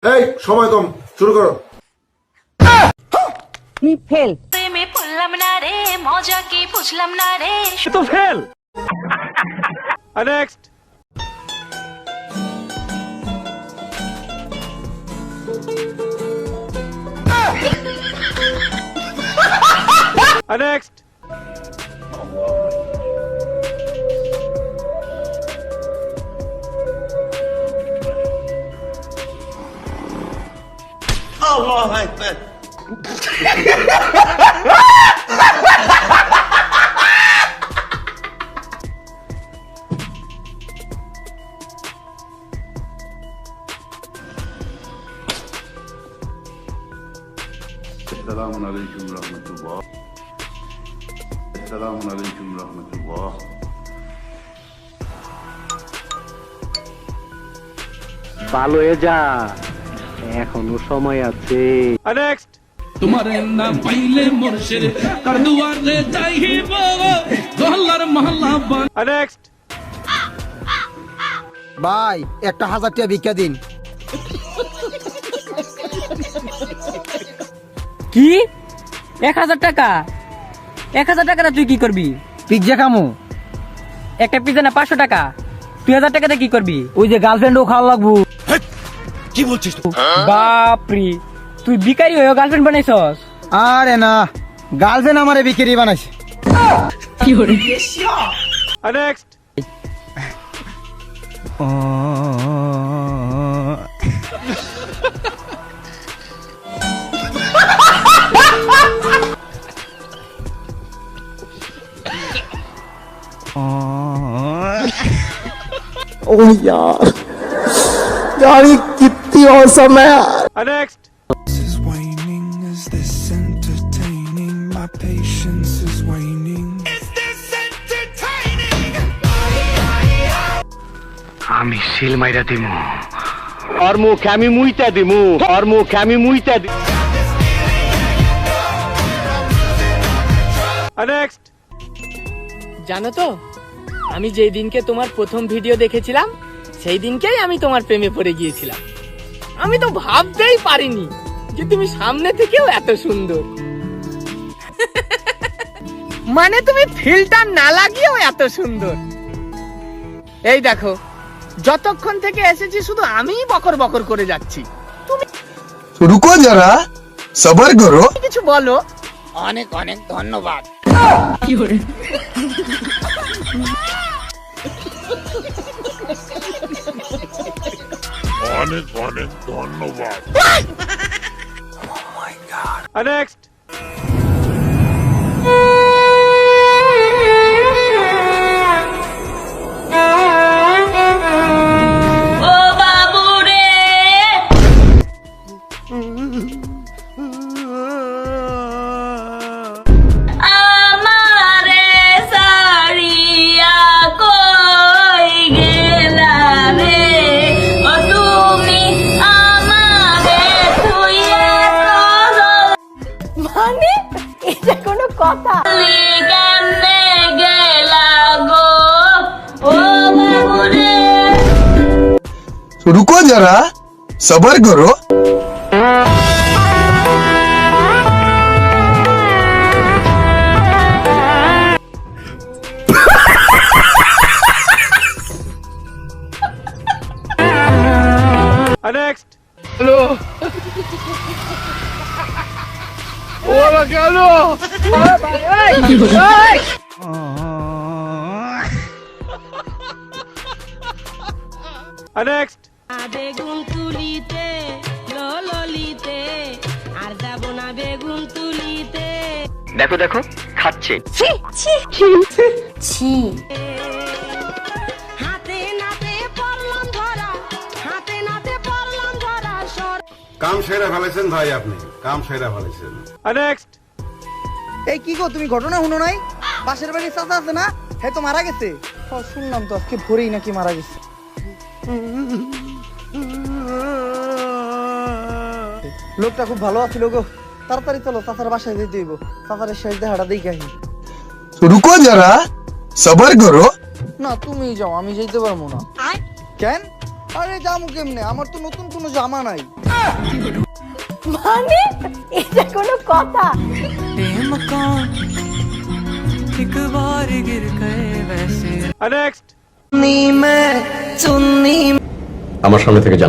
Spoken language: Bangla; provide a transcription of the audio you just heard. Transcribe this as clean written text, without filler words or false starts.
এই সময় কম, শুরু করো। তুমি ফেল। প্রেমে পড়লাম না রে, মজা কি বুঝলাম না রে। তো ফেল। নেক্সট। নেক্সট। আল্লাহু আকবার। السلام عليكم ورحمة الله. السلام عليكم ورحمة الله. ভালো হয়ে যা, এখনো সময় আছে। নেক্সট। তোমারে না পাইলে মোরশের তার দুয়ারে যাইব গহলার মহল্লা বান। নেক্সট। ভাই একটা 1000 টাকা ভিক্ষা দিন। কি 1000 টাকা? 1000 টাকাটা তুই কি করবি? পিজ্জা খামু। একটা পিজা না 500 টাকা? 2000 টাকাতে কি করবি? ওই যে গার্লফ্রেন্ডও খাওয়া লাগবো। কি বলছিস তুই? বাপরে, তুই ভিখারি হয়ে গার্লফ্রেন্ড বানাইছস? আরে না, গার্লফ্রেন্ড আমারে ভিখারি বানাইছে। কি করে? নেক্সট। ओह यार, यार ये कितनी औसम है यार। Next. Is waning, is this entertaining? My patience is waning. আমি সিল মাইরা দিমু, আর মুখ আমি মুইতা দিমু, আর মুখ আমি মুইতা দিমু। নেক্সট। জানো তো, আমি যেই দিনকে তোমার প্রথম ভিডিও দেখেছিলাম সেই দিনকেই আমি তোমার প্রেমে পড়ে গিয়েছিলাম। আমি তো ভাবতেই পারিনি যে তুমি সামনে থেকেও এত সুন্দর। মানে তুমি ফিল্টার না লাগিয়েও এত সুন্দর। এই দেখো, যতক্ষণ থেকে এসেছি শুধু আমিই বকর বকর করে যাচ্ছি। रुको जरा सबर करो। কিছু বলো। অনেক অনেক ধন্যবাদ। কি করে? অনেক অনেক ধন্যবাদ। নেক্সট। ও বাবু রে, আমারে সারিয়া কই গেলা রে, ও তুমি আমারে থুইয়া মানে এটা কোনো কথা? কেমনে গেলা গো, ও বাবু রে। रुको जरा सबर करो। নেক্সট। নেক্সট। বেগুন তুলিতে ললিতে, আর যাব না বেগুন তুলিতে। দেখো দেখো খাচ্ছে। হাতে নাতে পড়লাম ধরা, হাতে নাতে পড়লাম ধরা। কাম সেরা ফেলেছেন ভাই, আপনি কাম সেরা ফেলেছেন। নেক্সট। এই কি গো, তুমি ঘটনা শুনো নাই? পাশের বাড়ির চাচা আছে না, হে তো মারা গেছে। শুনলাম তো আজকে ভোরেই নাকি মারা গেছে। লোকটা খুব ভালো আছিল গো। তাড়াতাড়ি চলো, চাচার বাসায় যেতে হইব। চাচারের শেষ দেখাটা দেখে আসি। रुको जरा सबर करो। না তুমি যাও, আমি যেতে পারবো না। কেন? আরে জামু কেমনে, আমার তো নতুন কোনো জামা নাই। মানে এটা কোনো কথা? আমার সামনে থেকে যান।